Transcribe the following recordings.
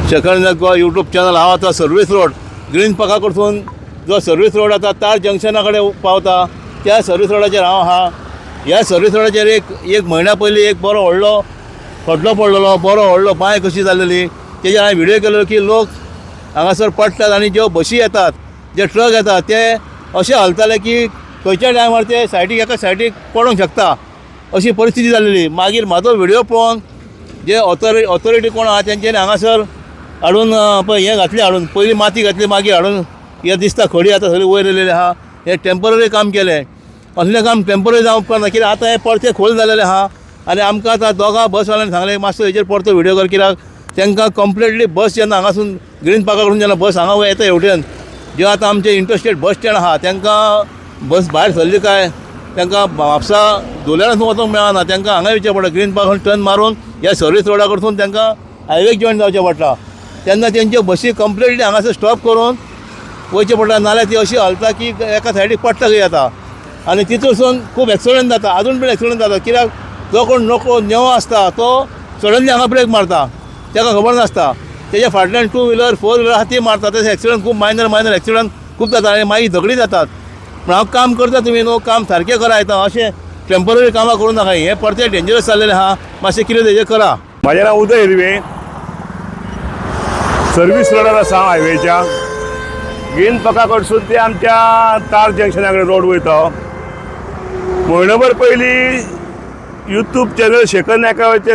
Second Goa YouTube channel हांव आतां service road green पार्का कडसून जो सर्वीस रोड आसा तार जंक्शना कडेन पावता त्या सर्वीस रोडाचेर हांव आहा. ह्या सर्वीस रोडाचेर एक म्हयन्या पयलीं एक बरो व्हडलो खड्डो पडलेलो, बरो व्हडलो बांय कशी जाल्लेली. तेजेर हांवें व्हिडियो केलो की लोक हांगासर पडटात आनी ज्यो बशी येतात, जे ट्रक येतात ते अशे हलताले की खंयच्या टायमार ते सायडीक एका सायडीक पडोंक शकता अशी परिस्थिती जाल्लेली. मागीर म्हाजो व्हिडियो पळोवन जे ऑथॉरिटी कोण आहा तेंच्यांनी हांगासर हाडून पळय हें घातलें, हाडून पयलीं माती घातली, मागीर हाडून हें दिसता खडी आतां सगळी वयर येयलेली आहा. हें टेम्पररी काम केलें. असलें काम टेम्पररी जावंक उपकारना, कित्याक आतां हे परते खोल जाल्लेले आहा आनी आमकां आतां दोगां बसवाल्यांनी सांगलें मातसो हेजेर परतो व्हिडियो कर, कित्याक तांकां कंप्लिटली बस जेन्ना हांगासून ग्रीन पार्का कडून जेन्ना बस हांगा येता हेवटेन जे आतां आमचे इंटरस्टेट बस स्टँड आहा तांकां बस भायर सरली काय तांकां म्हापसा धुळेरांसून वचोंक मेळना. तांकां हांगा येवचें पडटा, ग्रीन पार्कान टर्न मारून ह्या सर्वीस रोडा कडसून तांकां हायवेक जॉयन जावचें पडटा. तेन्ना तेंच्यो बसी कंप्लिटली हांगासर स्टॉप करून वयचें पडटा, नाल्यार ती अशी हलता की एका सायडीक पडटा खंय येता आनी तितून खूब एक्सिडंट जाता. आजून पण एक्सिडंट जाता, कित्याक जो कोण नोको नेवो आसता तो सडनली हांगा ब्रेक मारता, ताका खबर नासता. तेज्या फाटल्यान 2 व्हिलर 4 व्हिलर आहा ती मारता. तशें एक्सिडंट खूब मायनर एक्सिडंट खूब जाता आनी मागीर झगडी जातात. पूण हांव काम करता, तुमी न्हू काम सारकें करा येता, अशें टेम्पररी कामां करूं नाका. हें परते डेंजरस जाल्लेलें आहा, मातशें कितें तेजें करा. म्हाजें नांव उदय हिरवे, सर्वीस रोडार आसा हायवेच्या. ग्रीन पार्का कडसून ते आमच्या तार जंक्शना कडेन रोड वयता. म्हयनोभर पयलीं यूट्यूब चॅनल शेखर नायकाचे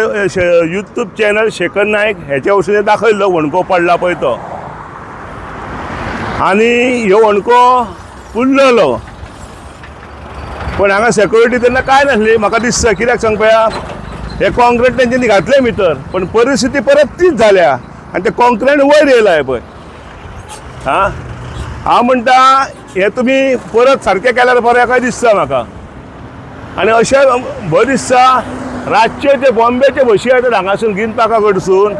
यूट्यूब चॅनल शेखर नायक हेच्या वरसून दाखयल्लो वणको पडला पळय तो, आनी ह्यो वणको उरलेलो. पण हांगा सेक्युरिटी तेन्ना काय नासली म्हाका दिसता. कित्याक सांग पळया, हे कॉन्क्रीट तेंच्यांनी घातलें भितर, पण परिस्थिती परत तीच जाल्या आनी ते कॉन्क्रीट वयर येयलाय पळय. हांव म्हणटा हें तुमी परत सारकें केल्यार बरें काय दिसता म्हाका. आनी अशें बरें दिसता रातचे ते बॉम्बेचे बशी येतात हांगासून ग्रीन पार्का कडसून,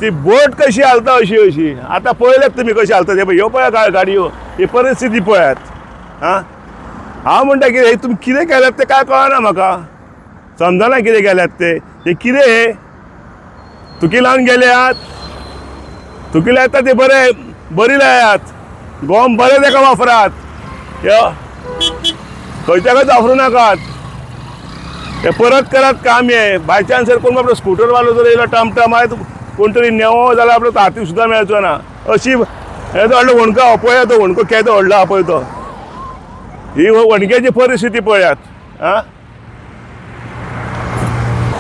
ती बोट कशी हालता अशी आतां पळयल्यात तुमी कशी हालता ते. ह्यो पळया गाडयो, ही परिस्थिती पळयात. हांव म्हणटा कितें तुमी कितें केल्यात तें काय कळना म्हाका, समजना कितें केल्यात ते. हे कितें हे तुकी लावन गेल्यात, तुकी लायता ते बरी लायात, गॉम बरें ताका वापरात, खंयच्याकच वापरूं नाकात. हे परत करात काम. हे बाय चान्स जर कोण आपलो स्कूटरवालो जर येयलो टमटम आयज कोण तरी नेवो जाल्यार आपलो हातीक सुद्दां मेळचो ना. अशी हे तो व्हडलो वणको आहा पळया, तो वणको केदो व्हडलो आहा पळय तो, ही वणक्याची परिस्थिती पळयात.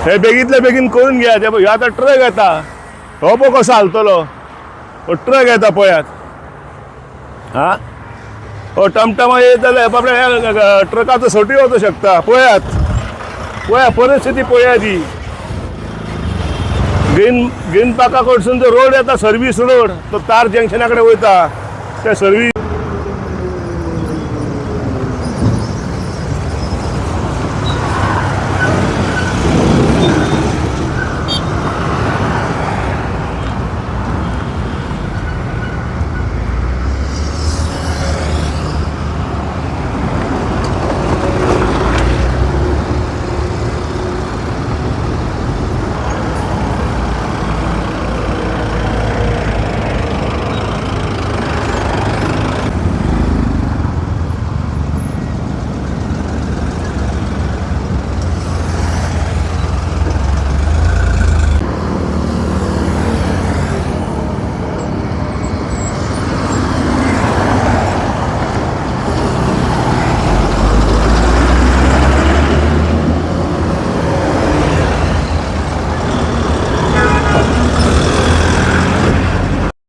हे बेगींतल्या बेगीन करून घेयात. हे आतां ट्रक येता, हो पळय कसो हालतलो, हो ट्रक येता पळयात. हो टमटमा येत जाल्यार बाबड्या ट्रकाचो सटी वचूंक शकता. पळयात परिस्थिती पळयात ही. ग्रीन पार्का कडसून जो रोड येता सर्वीस रोड, तो तार जंक्शना कडेन वयता. त्या सर्वीस